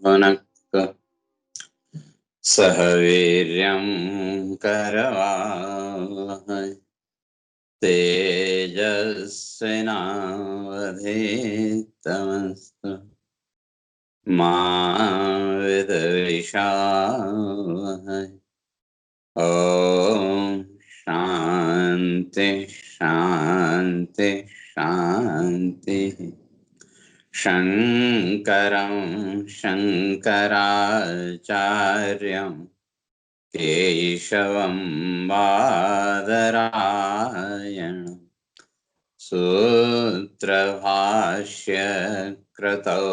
भुनक्तु सह वीर्यं करवावहै तेजस्विनावधीतमस्तु मा विद्विषावहै। ॐ शान्ति शान्ति शान्तिः। शङ्करं शङ्कराचार्यं केशवं बादरायणं सूत्रभाष्य कृतौ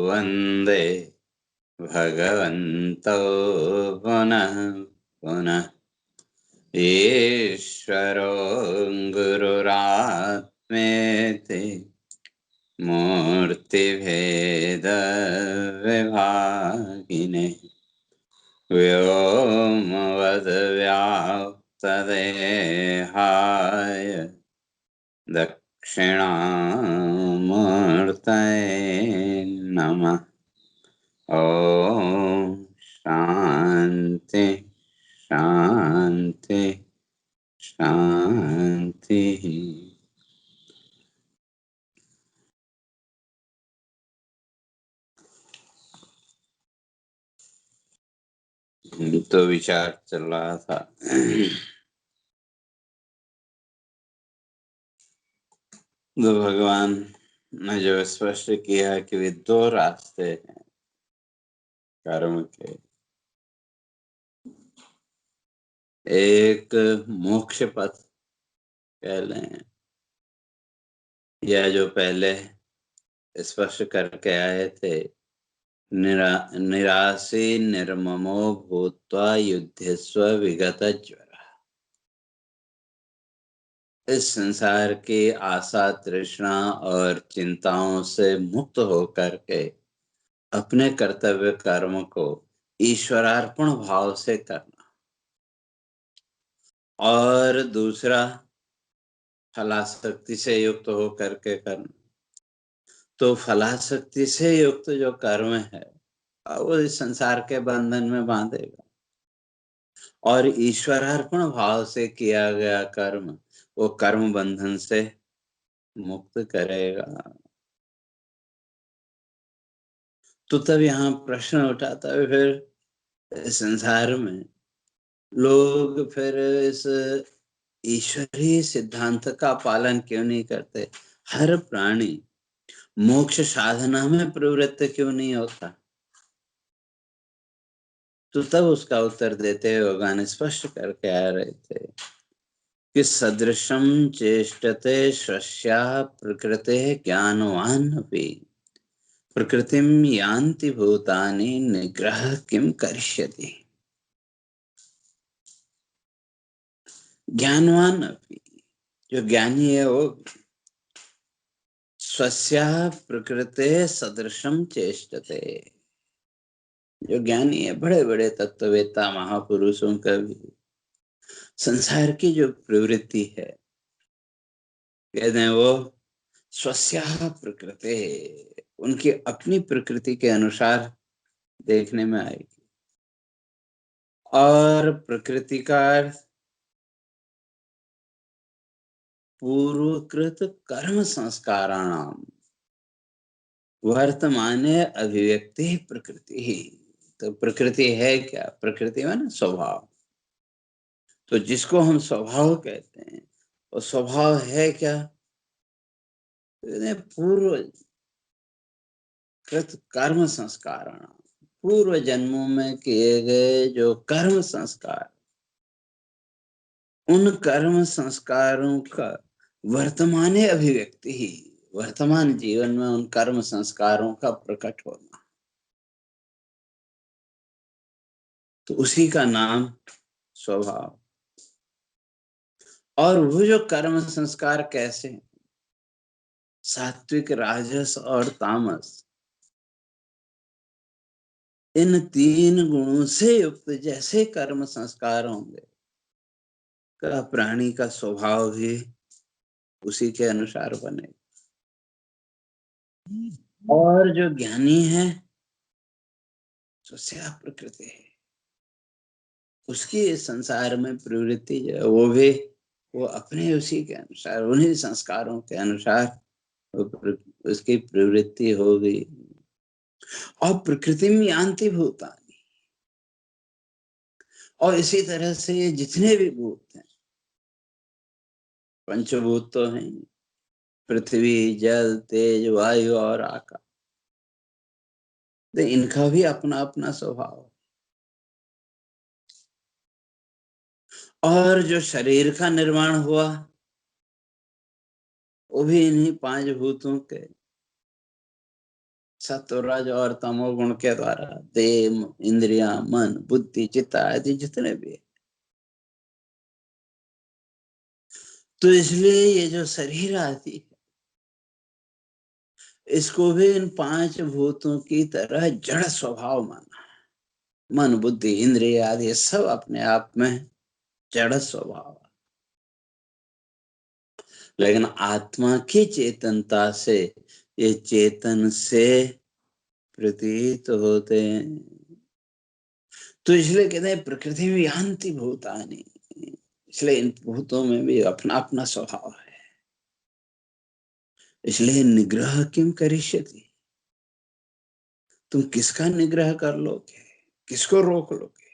वन्दे भगवन्तौ पुनः पुनः। ईश्वरो गुरुरात्मेति मूर्तिभेदविभागिने व्योमवद्व्याप्तदेहाय दक्षिणामूर्तये नमः। ॐ शान्ति शान्ति शान्तिः। तो विचार चल रहा था तो भगवान ने जो स्पष्ट किया कि वे दो रास्ते हैं कर्म के, एक मोक्ष पथ कह लें या जो पहले स्पष्ट करके आए थे, निराशी निर्ममो भूत्वा युध्यस्व विगत ज्वर। इस संसार की आशा तृष्णा और चिंताओं से मुक्त होकर के अपने कर्तव्य कर्म को ईश्वरार्पण भाव से करना, और दूसरा फलाशक्ति से युक्त होकर के करना। तो फलाशक्ति से युक्त जो कर्म है वो इस संसार के बंधन में बांधेगा, और ईश्वरार्पण भाव से किया गया कर्म वो कर्म बंधन से मुक्त करेगा। तो तब यहाँ प्रश्न उठाता है, फिर संसार में लोग फिर इस ईश्वरीय सिद्धांत का पालन क्यों नहीं करते? हर प्राणी मोक्ष साधना में प्रवृत्त क्यों नहीं होता? तो तब उसका उत्तर देते हुए भगवान स्पष्ट करके आ रहे थे कि सदृशम चेष्टते स्वस्याः प्रकृतेः ज्ञानवान् अपि प्रकृतिम यान्ति भूतानि निग्रह किम करिष्यति। ज्ञानवान अपि, जो ज्ञानी है वो स्वस्याः प्रकृतेः सदृशम चेष्टते, जो ज्ञानी है, बड़े बड़े तत्ववेत्ता महापुरुषों का भी संसार की जो प्रवृत्ति है, कहते हैं वो स्वस्याः प्रकृते, उनकी अपनी प्रकृति के अनुसार देखने में आएगी। और प्रकृति का अर्थ पूर्वकृत कर्म संस्काराणाम वर्तमाने अभिव्यक्ति प्रकृति ही। तो प्रकृति है क्या? प्रकृति माने स्वभाव। तो जिसको हम स्वभाव कहते हैं वो स्वभाव है क्या? पूर्व कृत कर्म संस्काराणाम, पूर्व जन्मों में किए गए जो कर्म संस्कार, उन कर्म संस्कारों का वर्तमाने अभिव्यक्ति ही, वर्तमान जीवन में उन कर्म संस्कारों का प्रकट होना, तो उसी का नाम स्वभाव। और वो जो कर्म संस्कार कैसे? सात्विक, राजस और तामस, इन तीन गुणों से युक्त जैसे कर्म संस्कार होंगे का प्राणी का स्वभाव भी उसी के अनुसार बने। और जो ज्ञानी है स्वस्या प्रकृति है, उसकी इस संसार में प्रवृत्ति जो है वो भी वो अपने उसी के अनुसार, उन्हीं संस्कारों के अनुसार उसकी प्रवृत्ति हो गई। और प्रकृति में यान्ति भूतानि, और इसी तरह से ये जितने भी भूत हैं, पंचभूत तो हैं, पृथ्वी, जल, तेज, वायु और आकाश, तो इनका भी अपना अपना स्वभाव है। और जो शरीर का निर्माण हुआ वो भी इन्हीं पांच भूतों के सत्व, रज और तमोगुण के द्वारा, देह, इंद्रियां, मन, बुद्धि, चित्त आदि जितने भी है। तो इसलिए ये जो शरीर आदि है, इसको भी इन पांच भूतों की तरह जड़ स्वभाव माना। मन, बुद्धि, इंद्रिय आदि सब अपने आप में जड़ स्वभाव है, लेकिन आत्मा की चेतनता से ये चेतन से प्रतीत होते हैं। तो इसलिए कहते हैं प्रकृति में यान्ति भूतानि, इसलिए इन भूतों में भी अपना अपना स्वभाव है। इसलिए निग्रह किम करिष्यति, तुम किसका निग्रह कर लोगे, किसको रोक लोगे?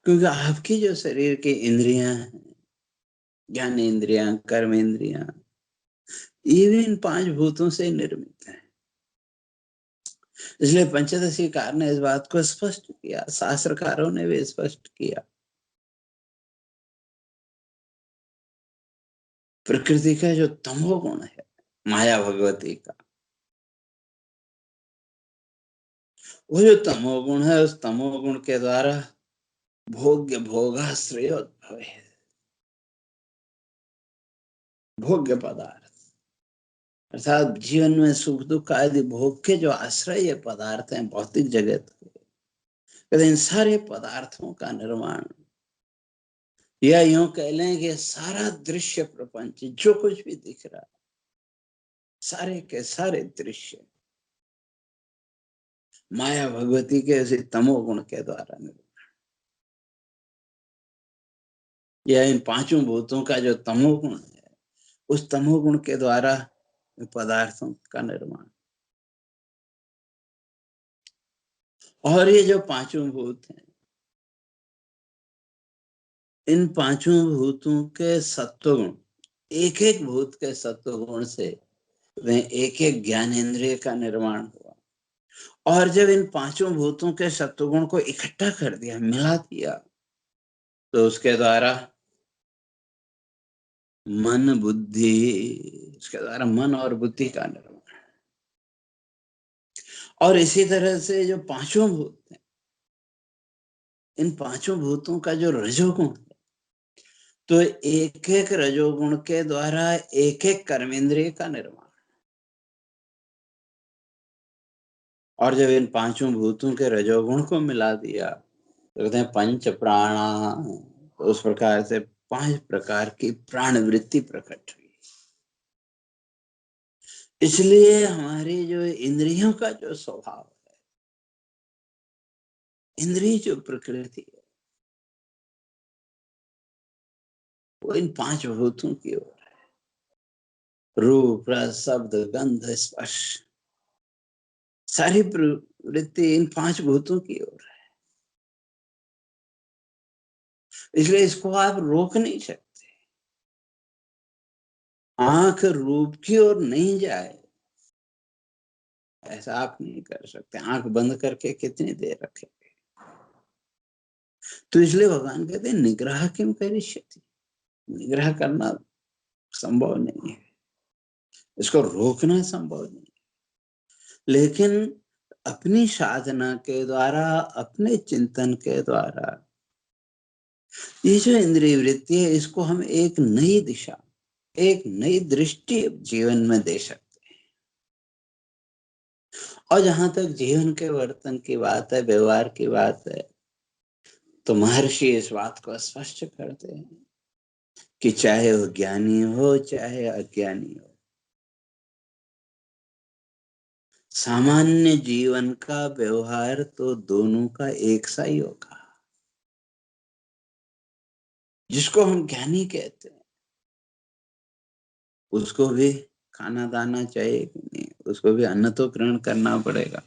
क्योंकि आपकी जो शरीर की इंद्रियां हैं, ज्ञान इंद्रियां, कर्म इंद्रियां, ये भी इन पांच भूतों से निर्मित है। इसलिए पंचदशीकार ने इस बात को स्पष्ट किया, शास्त्रकारों ने भी स्पष्ट किया। प्रकृति का जो तमोगुण है, माया भगवती का, वो जो तमोगुण है, उस तमोगुण के द्वारा भोग्य भोगाश्रयोद्भव है, भोग्य पदार्थ, अर्थात जीवन में सुख दुख आदि भोग के जो आश्रय पदार्थ हैं भौतिक जगत के, कहते इन सारे पदार्थों का निर्माण, या यूं कह लें कि सारा दृश्य प्रपंच जो कुछ भी दिख रहा है, सारे के सारे दृश्य माया भगवती के उसी तमोगुण के द्वारा निर्माण, या इन पांचों भूतों का जो तमोगुण है, उस तमोगुण के द्वारा पदार्थों का निर्माण। और ये जो पांचों भूत हैं, इन पांचों भूतों के सत्वगुण, एक एक भूत के सत्वगुण से वह एक एक ज्ञानेंद्रिय का निर्माण हुआ। और जब इन पांचों भूतों के सत्वगुण को इकट्ठा कर दिया, मिला दिया, तो उसके द्वारा मन बुद्धि, उसके द्वारा मन और बुद्धि का निर्माण। और इसी तरह से जो पांचों भूत हैं, इन पांचों भूतों का जो रजोगुण है, तो एक एक रजोगुण के द्वारा एक एक कर्मेंद्रिय का निर्माण। और जब इन पांचों भूतों के रजोगुण को मिला दिया तो कहते हैं पंच प्राणा, तो उस प्रकार से पांच प्रकार की प्राण वृत्ति प्रकट हुई। इसलिए हमारी जो इंद्रियों का जो स्वभाव है, इंद्रिय जो प्रकृति है, वो इन पांच भूतों की ओर है। रूप, रस, शब्द, गंध, स्पर्श, सारी प्रवृत्ति इन पांच भूतों की ओर है। इसलिए इसको आप रोक नहीं सकते। आंख रूप की ओर नहीं जाए, ऐसा आप नहीं कर सकते। आंख बंद करके कितनी देर रखेंगे? तो इसलिए भगवान कहते हैं निग्रह किम करिष्यति, निग्रह करना संभव नहीं है, इसको रोकना संभव नहीं है। लेकिन अपनी साधना के द्वारा, अपने चिंतन के द्वारा ये जो इंद्रिय वृत्ति है, इसको हम एक नई दिशा, एक नई दृष्टि जीवन में दे सकते हैं। और जहां तक जीवन के वर्तन की बात है, व्यवहार की बात है, तो महर्षि इस बात को स्पष्ट करते हैं कि चाहे वो ज्ञानी हो चाहे अज्ञानी हो, सामान्य जीवन का व्यवहार तो दोनों का एक सा ही होगा। जिसको हम ज्ञानी कहते हैं उसको भी खाना दाना चाहिए कि नहीं, उसको भी अन्न तो ग्रहण करना पड़ेगा।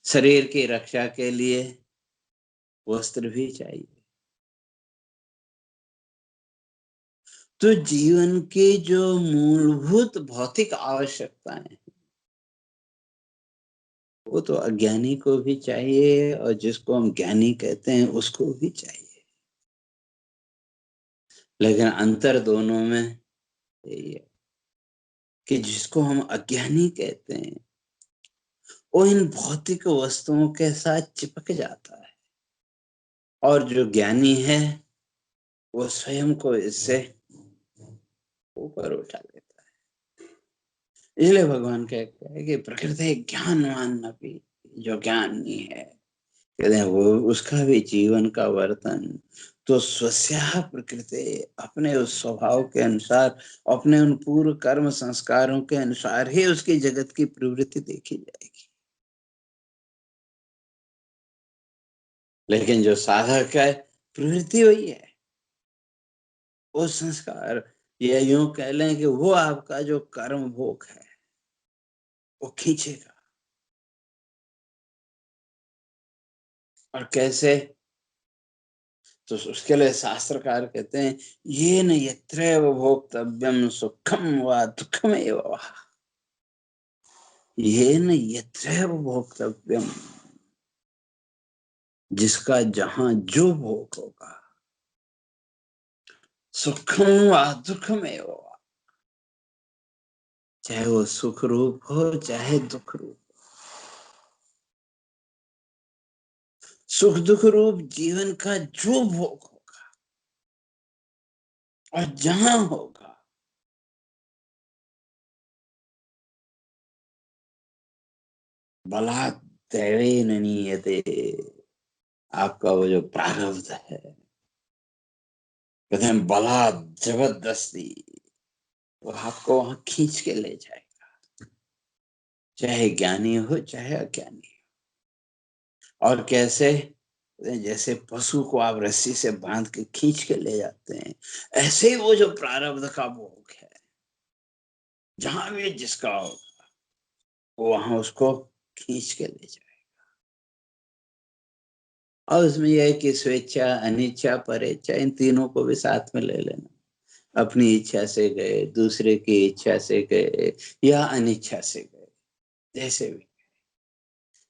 शरीर की रक्षा के लिए वस्त्र भी चाहिए। तो जीवन की जो मूलभूत भौतिक आवश्यकताएं हैं, वो तो अज्ञानी को भी चाहिए और जिसको हम ज्ञानी कहते हैं उसको भी चाहिए। लेकिन अंतर दोनों में यही है कि जिसको हम अज्ञानी कहते हैं वो इन भौतिक वस्तुओं के साथ चिपक जाता है, और जो ज्ञानी है वो स्वयं को इससे ऊपर उठा लेता है। इसलिए भगवान कहते हैं कि प्रकृति ज्ञानवान नपी, जो ज्ञानी है कहते हैं वो उसका भी जीवन का वर्तन तो स्वस्या प्रकृति, अपने उस स्वभाव के अनुसार, अपने उन पूर्व कर्म संस्कारों के अनुसार ही उसकी जगत की प्रवृत्ति देखी जाएगी। लेकिन जो साधक है प्रवृत्ति वही है, वो संस्कार, या यूं कह लें कि वो आपका जो कर्म भोग है वो खींचेगा। और कैसे? तो उसके लिए शास्त्रकार कहते हैं ये न यत्रैव भोक्तव्यम सुखम व दुःखमेव वा, ये न यत्रैव भोक्तव्यम, जिसका जहां जो भोग होगा, सुखम व दुःखमेव वा, चाहे वो सुख रूप हो चाहे दुख रूप। सुख दुख रूप जीवन का जो भोग होगा और जहां होगा, बलात् दैवेन नीयते, आपका वो जो प्रारब्ध है, कहते हैं बलात् जबरदस्ती वो आपको वहां खींच के ले जाएगा, चाहे ज्ञानी हो चाहे अज्ञानी हो। और कैसे? जैसे पशु को आप रस्सी से बांध के खींच के ले जाते हैं, ऐसे ही वो जो प्रारब्ध का भोग है जहां भी जिसका हो वो वहां उसको खींच के ले जाए। और उसमें यह है कि स्वेच्छा अनिच्छा परेच्छा इन तीनों को भी साथ में ले लेना। अपनी इच्छा से गए, दूसरे की इच्छा से गए, या अनिच्छा से गए, जैसे भी,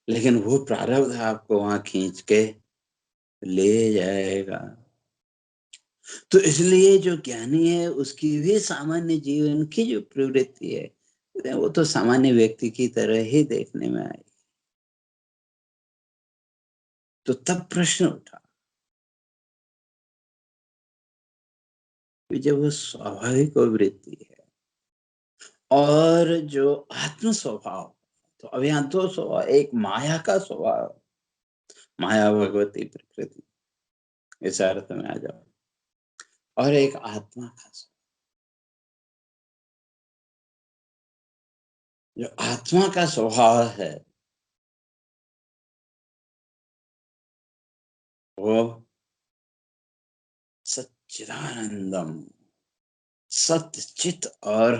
लेकिन वो प्रारब्ध आपको वहां खींच के ले जाएगा। तो इसलिए जो ज्ञानी है उसकी भी सामान्य जीवन की जो प्रवृत्ति है वो तो सामान्य व्यक्ति की तरह ही देखने में आई। तो तब प्रश्न उठा कि जब वो स्वाभाविक वृत्ति है और जो आत्म स्वभाव, तो अब यहाँ दो स्वभाव, एक माया का स्वभाव, माया भगवती प्रकृति इस अर्थ में आ जाओ, और एक आत्मा का स्वभाव। जो आत्मा का स्वभाव है वो सच्चिदानंदम, सत्य चित और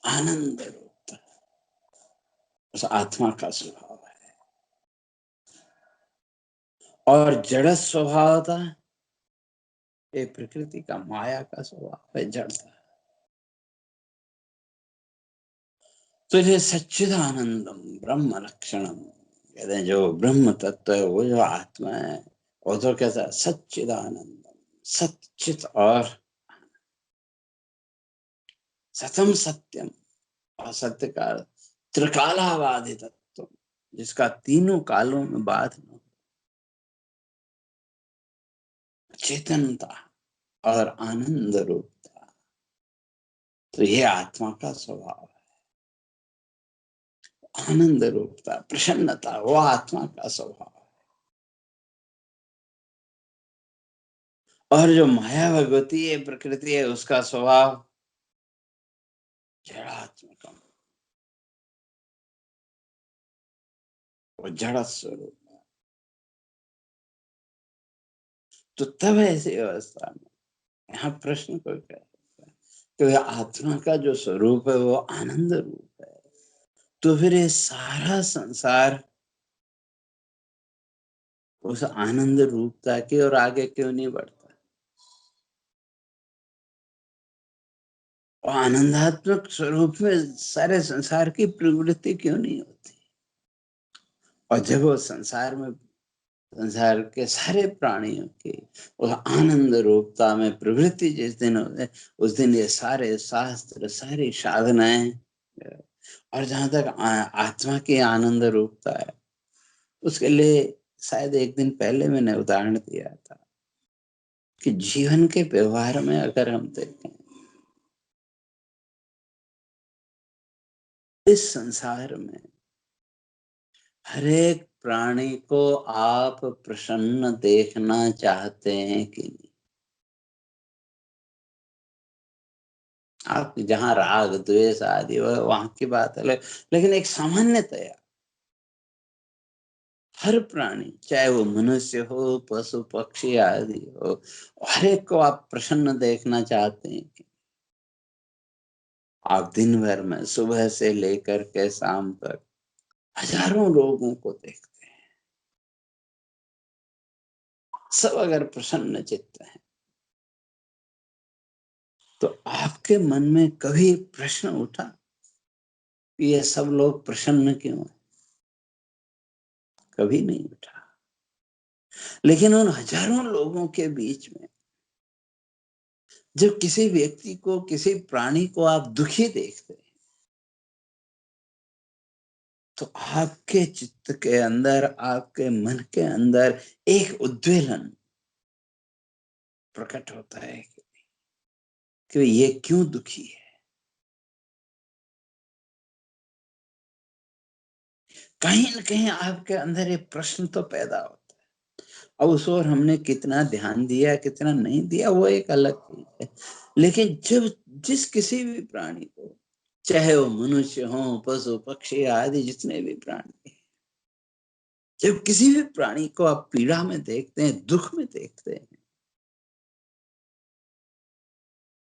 आनंद रूप, उस आत्मा का स्वभाव है। और जड़ स्वभाव था ये प्रकृति का, माया का स्वभाव है जड़ता। तो ये सच्चिदानंदम ब्रह्म लक्षणम, कहते हैं जो ब्रह्म तत्व है वो जो आत्मा है वो तो कैसा सच्चिदानंदम, सच्चित और सतम सत्यम, और सत्य का त्रिकालाबाधित तत्व, जिसका तीनों कालों में बाध न हो, चेतनता और आनंद रूपता। तो ये आत्मा का स्वभाव है, आनंद रूपता प्रसन्नता वो आत्मा का स्वभाव है। और जो माया भगवती है प्रकृति है उसका स्वभाव जड़ात्मकम, वो जड़ स्वरूप है। तो तब ऐसी अवस्था में यहाँ प्रश्न कोई क्या है, तो ये आत्मा का जो स्वरूप है वो आनंद रूप है, तो फिर ये सारा संसार उस आनंद रूपता के और आगे क्यों नहीं बढ़ता? और आनंदात्मक स्वरूप में सारे संसार की प्रवृत्ति क्यों नहीं होती? और जब वो संसार में, संसार के सारे प्राणियों की उस आनंद रूपता में प्रवृत्ति जिस दिन होते, उस दिन ये सारे शास्त्र, सारी साधनाएं, और जहां तक आत्मा की आनंद रूपता है, उसके लिए शायद एक दिन पहले मैंने उदाहरण दिया था कि जीवन के व्यवहार में अगर हम देखें, इस संसार में हर एक प्राणी को आप प्रसन्न देखना चाहते हैं कि नहीं? आप जहाँ राग द्वेष आदि हो वहां की बात है, लेकिन एक सामान्यतया हर प्राणी, चाहे वो मनुष्य हो, पशु पक्षी आदि हो, हर एक को आप प्रसन्न देखना चाहते हैं कि आप दिन भर में सुबह से लेकर के शाम तक हजारों लोगों को देखते हैं, सब अगर प्रसन्न चित्त है, तो आपके मन में कभी प्रश्न उठा कि ये सब लोग प्रसन्न क्यों है? कभी नहीं उठा। लेकिन उन हजारों लोगों के बीच में जब किसी व्यक्ति को, किसी प्राणी को आप दुखी देखते हैं, तो आपके चित्त के अंदर, आपके मन के अंदर एक उद्वेलन प्रकट होता है कि ये क्यों दुखी है। कहीं न कहीं आपके अंदर एक प्रश्न तो पैदा होता है। अब उस ओर हमने कितना ध्यान दिया, कितना नहीं दिया, वो एक अलग चीज है। लेकिन जब जिस किसी भी प्राणी को, चाहे वो मनुष्य हो, पशु पक्षी आदि जितने भी प्राणी, जब किसी भी प्राणी को आप पीड़ा में देखते हैं, दुख में देखते हैं,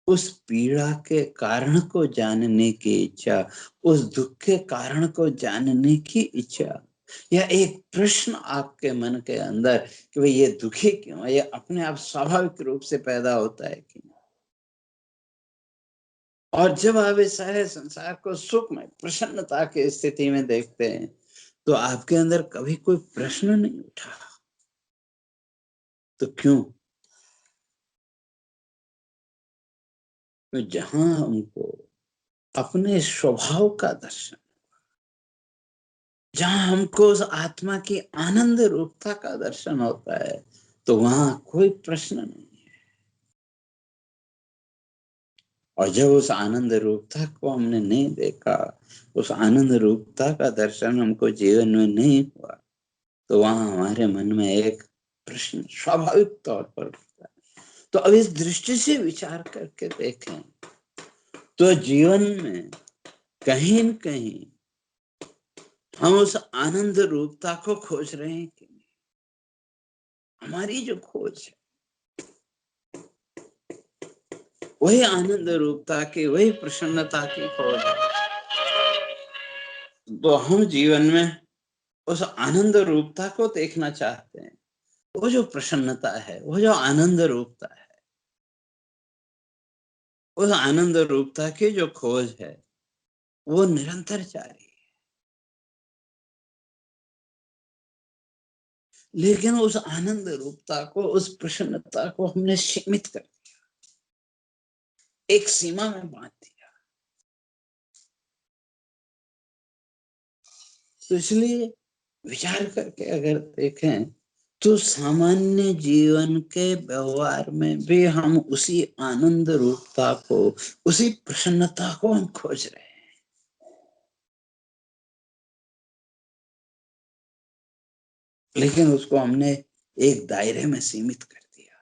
उस पीड़ा के कारण को जानने की इच्छा, उस दुख के कारण को जानने की इच्छा, या एक प्रश्न आपके मन के अंदर कि भाई ये दुखी क्यों है, ये अपने आप स्वाभाविक रूप से पैदा होता है कि नहीं? और जब आप इस सारे संसार को सुख में, प्रसन्नता की स्थिति में देखते हैं, तो आपके अंदर कभी कोई प्रश्न नहीं उठा, तो क्यों? तो जहां हमको अपने स्वभाव का दर्शन, जहां हमको उस आत्मा की आनंद रूपता का दर्शन होता है, तो वहां कोई प्रश्न नहीं। और जब उस आनंद रूपता को हमने नहीं देखा, उस आनंद रूपता का दर्शन हमको जीवन में नहीं हुआ, तो वहां हमारे मन में एक प्रश्न स्वाभाविक तौर पर उठता है। तो अब इस दृष्टि से विचार करके देखें, तो जीवन में कहीं न कहीं हम उस आनंद रूपता को खोज रहे हैं कि नहीं? हमारी जो खोज है वही आनंद रूपता की, वही प्रसन्नता की खोज है। तो हम जीवन में उस आनंद रूपता को देखना चाहते हैं। वो जो प्रसन्नता है, वो जो आनंद रूपता है, उस आनंद रूपता की जो खोज है, वो निरंतर जारी है। लेकिन उस आनंद रूपता को, उस प्रसन्नता को हमने सीमित कर दिया, एक सीमा में बांध दिया। तो इसलिए विचार करके अगर देखें, तो सामान्य जीवन के व्यवहार में भी हम उसी आनंद रूपता को, उसी प्रसन्नता को हम खोज रहे हैं, लेकिन उसको हमने एक दायरे में सीमित कर दिया।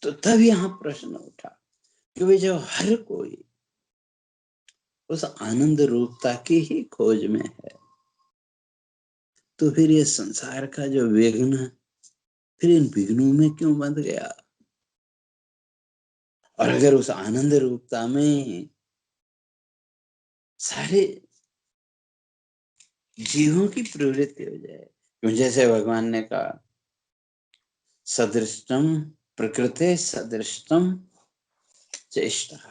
तो तब यहाँ प्रश्न उठा कि वे जो हर कोई उस आनंद रूपता की ही खोज में है, तो फिर ये संसार का जो विघ्न, फिर इन विघ्नों में क्यों बंध गया? और अगर उस आनंद रूपता में सारे जीवों की प्रवृत्ति हो जाए, क्यों जैसे भगवान ने कहा सदृष्टम प्रकृते सदृष्टम चेष्टा,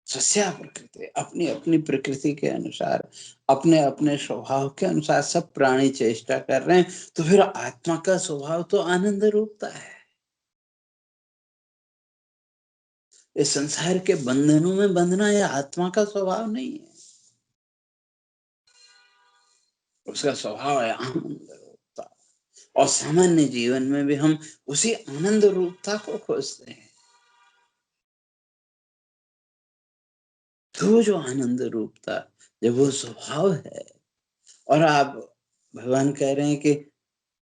सस्या प्रकृति, अपनी अपनी प्रकृति के अनुसार, अपने अपने स्वभाव के अनुसार सब प्राणी चेष्टा कर रहे हैं। तो फिर आत्मा का स्वभाव तो आनंद रूपता है। इस संसार के बंधनों में बंधना यह आत्मा का स्वभाव नहीं है, उसका स्वभाव है आनंद रूपता। और सामान्य जीवन में भी हम उसी आनंद रूपता को खोजते हैं। तो जो आनंद रूपता जब वो स्वभाव है, और आप भगवान कह रहे हैं कि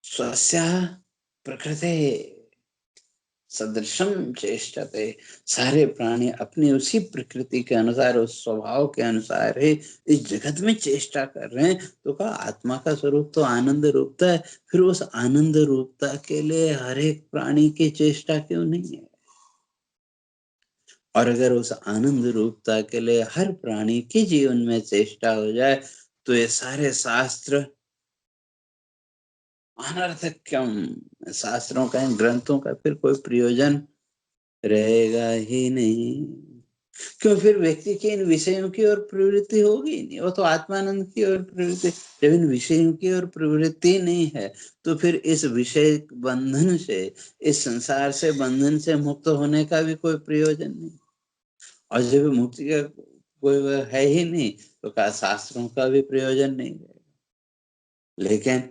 स्वस्या प्रकृति सदृशम चेष्टते, सारे प्राणी अपनी उसी प्रकृति के अनुसार, उस स्वभाव के अनुसार ही इस जगत में चेष्टा कर रहे हैं। तो कहा आत्मा का स्वरूप तो आनंद रूपता है, फिर उस आनंद रूपता के लिए हर एक प्राणी की चेष्टा क्यों नहीं है? और अगर उस आनंद रूपता के लिए हर प्राणी के जीवन में चेष्टा हो जाए, तो ये सारे शास्त्र अनर्थक क्यों? शास्त्रों का, इन ग्रंथों का फिर कोई प्रयोजन रहेगा ही नहीं। क्यों? फिर व्यक्ति की इन विषयों की ओर प्रवृत्ति होगी नहीं, वो तो आत्मानंद की ओर प्रवृत्ति। जब इन विषयों की ओर प्रवृत्ति नहीं है, तो फिर इस विषय बंधन से, इस संसार से बंधन से मुक्त होने का भी कोई प्रयोजन नहीं। और जब मुक्ति का कोई है ही नहीं, तो क्या शास्त्रों का भी प्रयोजन नहीं रहेगा। लेकिन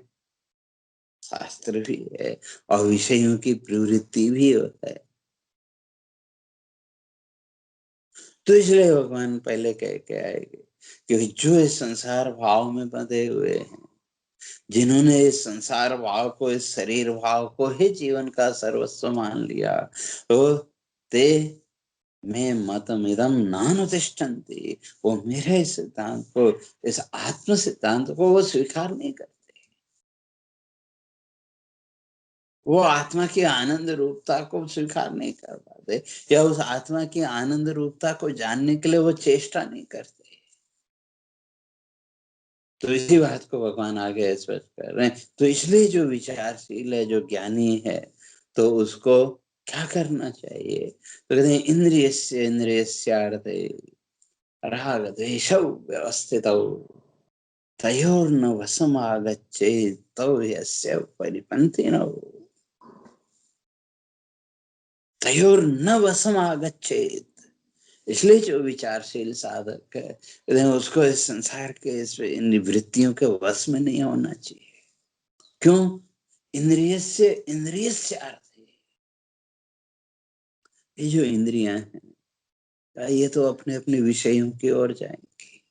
शास्त्र भी है और विषयों की प्रवृत्ति भी है। तो इसलिए भगवान पहले कह के आएंगे कि जो इस संसार भाव में बंधे हुए हैं, जिन्होंने इस संसार भाव को, इस शरीर भाव को ही जीवन का सर्वस्व मान लिया, तो ते में मतमिदम नानुतिष्ठन्ति, वो मेरे इस सिद्धांत को, इस आत्म सिद्धांत को वो स्वीकार नहीं करते। वो आत्मा की आनंद रूपता को स्वीकार नहीं कर पाते, या उस आत्मा की आनंद रूपता को जानने के लिए वो चेष्टा नहीं करते। तो इसी बात को भगवान आगे स्पष्ट कर रहे हैं। तो इसलिए जो विचारशील है, जो ज्ञानी है, तो उसको क्या करना चाहिए? तो कहते हैं इंद्रियस्य इंद्रियस्यार्थे राग द्वेषौ व्यवस्थितौ तयोर्न वशमागच्छेत् तौ यस्य परिपन्थिनौ, तयोर्न वशमागच्छेत्। इसलिए जो विचारशील साधक है, कहते हैं उसको इस संसार के, इस इन वृत्तियों के वश में नहीं होना चाहिए। क्यों? इंद्रियस्य इंद्रियस्य अर्थ है, ये जो इंद्रियां हैं, ये तो अपने अपने विषयों की ओर जाएंगी।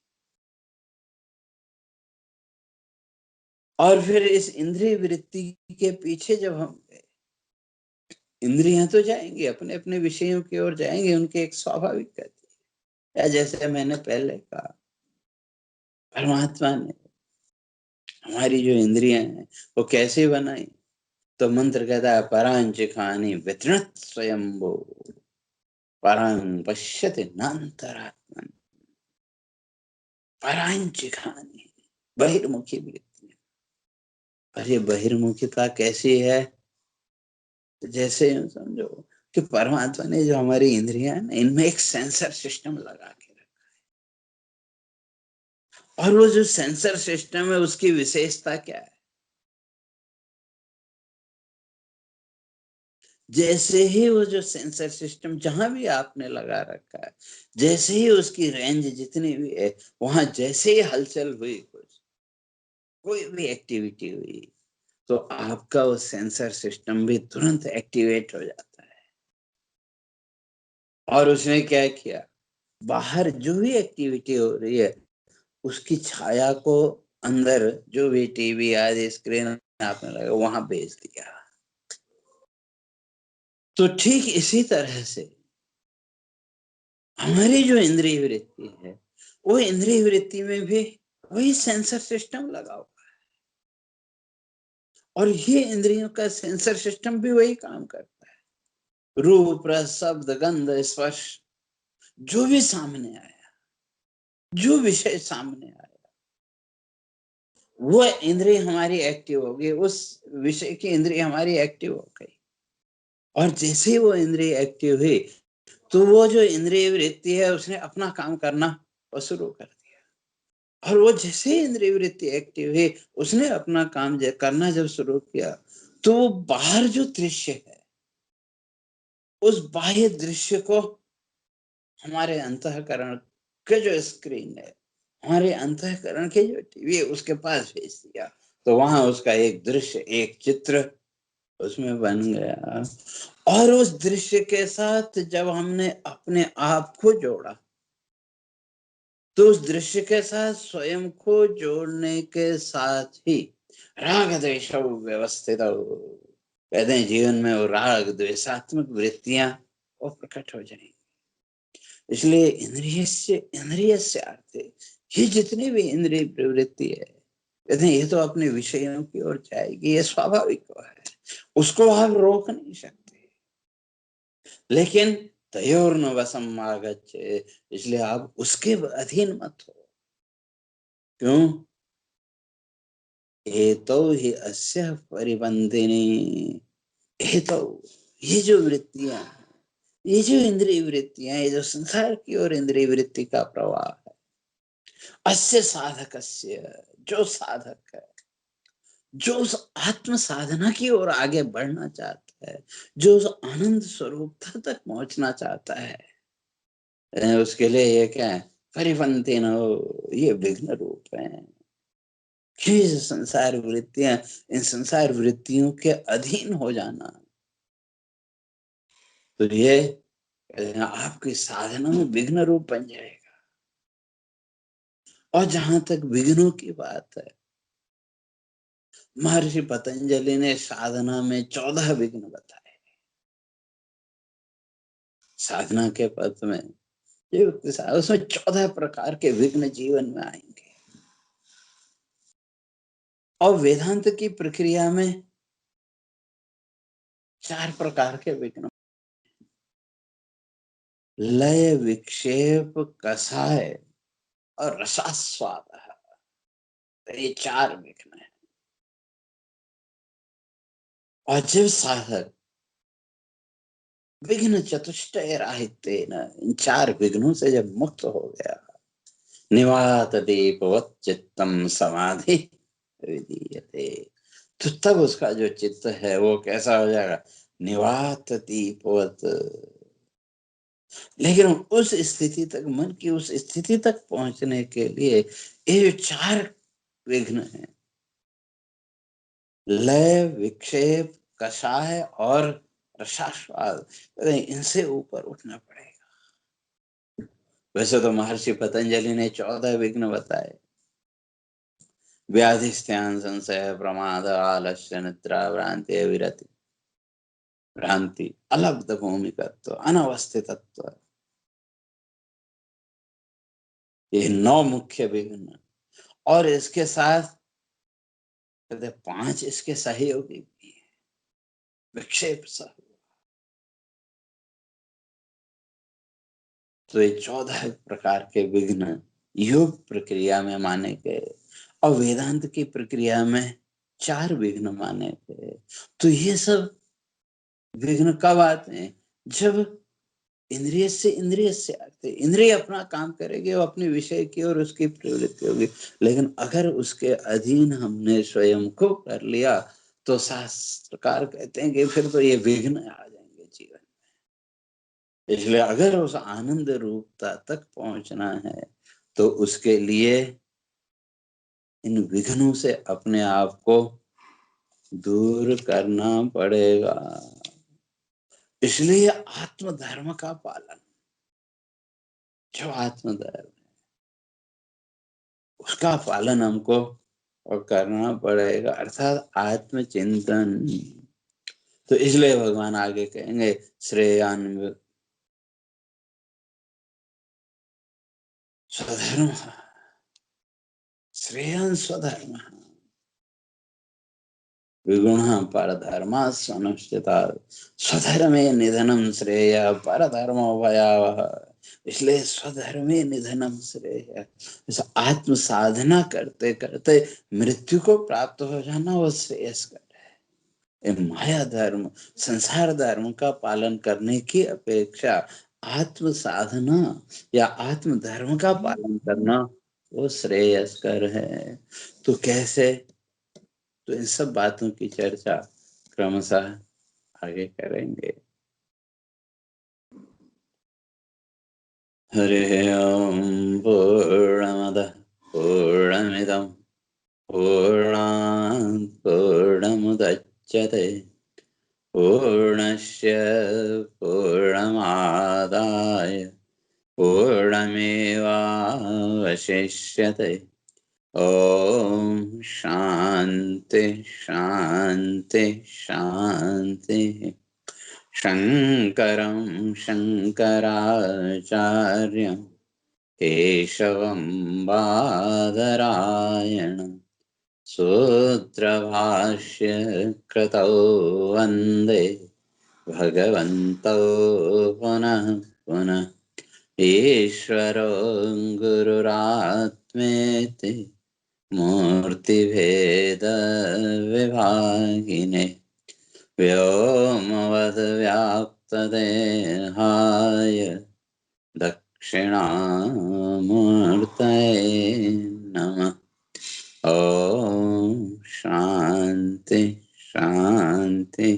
और फिर इस इंद्रिय वृत्ति के पीछे जब हम गए, इंद्रियां तो जाएंगी, अपने अपने विषयों की ओर जाएंगे, उनकी एक स्वाभाविक गति है। या जैसे मैंने पहले कहा, परमात्मा ने हमारी जो इंद्रियां हैं वो कैसे बनाई? तो मंत्र कहता है परांच खानी वितृणत स्वयंभो परां पश्यति नान्तरात्मन। परांच खानी बहिर्मुखी वृत्ति। पर ये बहिर्मुखीता कैसी है? जैसे यूं समझो कि परमात्मा ने जो हमारी इंद्रियां हैं, इनमें एक सेंसर सिस्टम लगा के रखा है। और वो जो सेंसर सिस्टम है, उसकी विशेषता क्या है? जैसे ही वो जो सेंसर सिस्टम जहां भी आपने लगा रखा है, जैसे ही उसकी रेंज जितनी भी है, वहां जैसे ही हलचल हुई, कुछ कोई भी एक्टिविटी हुई, तो आपका वो सेंसर सिस्टम भी तुरंत एक्टिवेट हो जाता है। और उसने क्या किया? बाहर जो भी एक्टिविटी हो रही है, उसकी छाया को अंदर जो भी टीवी आदि स्क्रीन आपने लगा, वहां भेज दिया। तो ठीक इसी तरह से हमारी जो इंद्रिय वृत्ति है, वो इंद्रिय वृत्ति में भी वही सेंसर सिस्टम लगा हुआ है, और ये इंद्रियों का सेंसर सिस्टम भी वही काम करता है। रूप, रस, शब्द, गंध, स्पर्श, जो भी सामने आया, जो विषय सामने आया, वो इंद्रिय हमारी एक्टिव हो गई, उस विषय की इंद्रिय हमारी एक्टिव हो गई। और जैसे ही वो इंद्रिय एक्टिव हुई, तो वो जो इंद्रिय वृत्ति है उसने अपना काम करना शुरू कर दिया। और वो जैसे ही इंद्रिय वृत्ति एक्टिव हुई, उसने अपना काम करना जब शुरू किया, तो वो बाहर जो दृश्य है, उस बाह्य दृश्य को हमारे अंतःकरण के जो स्क्रीन है, हमारे अंतःकरण के जो टीवी है, उसके पास भेज दिया। तो वहां उसका एक दृश्य, एक चित्र उसमें बन गया। और उस दृश्य के साथ जब हमने अपने आप को जोड़ा, तो उस दृश्य के साथ स्वयं को जोड़ने के साथ ही राग द्वेष व्यवस्थित, कहते हैं जीवन में वो राग द्वेषात्मक वृत्तियां वो प्रकट हो जाएंगी। इसलिए इंद्रिय से आते, ये जितनी भी इंद्रिय प्रवृत्ति है, कहते हैं ये तो अपने विषयों की ओर जाएगी, ये स्वाभाविक है, उसको आप रोक नहीं सकते। लेकिन तयोर्न वसम आगच्छे, इसलिए आप उसके अधीन मत हो। क्यों? हेतौ हि अस्य परिबंधिनी, हेतु, ये जो वृत्तियां, ये जो इंद्रिय वृत्तियां, ये जो संसार की ओर इंद्रिय वृत्ति का प्रवाह है, अस्य साधकस्य, जो साधक है, जो उस आत्म साधना की ओर आगे बढ़ना चाहता है, जो उस आनंद स्वरूपता तक पहुंचना चाहता है, उसके लिए ये क्या है? परिपंथी न हो, ये विघ्न रूप है। ये संसार वृत्तियां, इन संसार वृत्तियों के अधीन हो जाना, तो ये आपकी साधना में विघ्न रूप बन जाएगा। और जहां तक विघ्नों की बात है, महर्षि पतंजलि ने साधना में 14 विघ्न बताए। साधना के पथ में उसमें 14 प्रकार के विघ्न जीवन में आएंगे। और वेदांत की प्रक्रिया में 4 प्रकार के विघ्न, लय, विक्षेप, कषाय और रसास्वाद, ये 4 विघ्न है। और जब साधक विघ्न चतुष्टय राहित्येन, इन 4 विघ्नों से जब मुक्त हो गया, निवात दीपवत् चित्तम समाधि विधीयते, तो तब उसका जो चित्त है वो कैसा हो जाएगा? निवात दीपवत्। लेकिन उस स्थिति तक, मन की उस स्थिति तक पहुंचने के लिए ये 4 विघ्न है, लय, विक्षेप, कषाय और रसास्वाद, इनसे ऊपर उठना पड़ेगा। वैसे तो महर्षि पतंजलि ने 14 विघ्न बताए, व्याधिस्थ्यान, संशय, प्रमाद, आलस्य, निद्रा, भ्रांति, विरति, भ्रांति, अलब्ध भूमिकत्व, अनवस्थितत्व, ये 9 मुख्य विघ्न। और इसके साथ कहते 5 इसके सहयोगी भी है, विक्षेप सह। तो ये 14 प्रकार के विघ्न योग प्रक्रिया में माने गए, और वेदांत की प्रक्रिया में 4 विघ्न माने गए। तो ये सब विघ्न कब आते हैं? जब इंद्रिय से आते, इंद्रिय अपना काम करेगी, वो अपने विषय की और उसकी प्रवृत्ति होगी। लेकिन अगर उसके अधीन हमने स्वयं को कर लिया, तो शास्त्रकार कहते हैं कि फिर तो ये विघ्न आ जाएंगे जीवन में। इसलिए अगर उस आनंद रूपता तक पहुंचना है, तो उसके लिए इन विघ्नों से अपने आप को दूर करना पड़ेगा। इसलिए आत्मधर्म का पालन, जो आत्मधर्म, उसका पालन हमको और करना पड़ेगा, अर्थात आत्मचिंतन। तो इसलिए भगवान आगे कहेंगे, श्रेयान स्वधर्म, श्रेयं स्वधर्म विगुणः परधर्मास्वनुष्ठिता स्वधर्मे निधनम श्रेय परधर्मो भयावह। इसलिए स्वधर्मे निधनम श्रेय, इस आत्म साधना करते करते मृत्यु को प्राप्त हो जाना वो श्रेयस्कर है। माया धर्म संसार धर्म का पालन करने की अपेक्षा आत्म साधना या आत्म धर्म का पालन करना वो श्रेयस्कर है। तो कैसे? तो इन सब बातों की चर्चा क्रमशः आगे करेंगे। हरि ओम। पूर्णमदः पूर्णमिदं पूर्णात् पूर्णमुदच्यते पूर्णस्य पूर्णमादाय पूर्णमेवावशिष्यते। ओम शांति शांति शांति। शंकरं शंकराचार्यं केशवं बादरायणं सूत्रभाष्य कृतौ वन्दे भगवन्तौ पुनः पुनः। ईश्वरो गुरुरात्मेति मूर्तिभेदविभागिने व्योमवद्व्याप्तदेहाय दक्षिणामूर्तये नमः। ॐ शान्ति शान्ति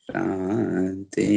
शान्ति।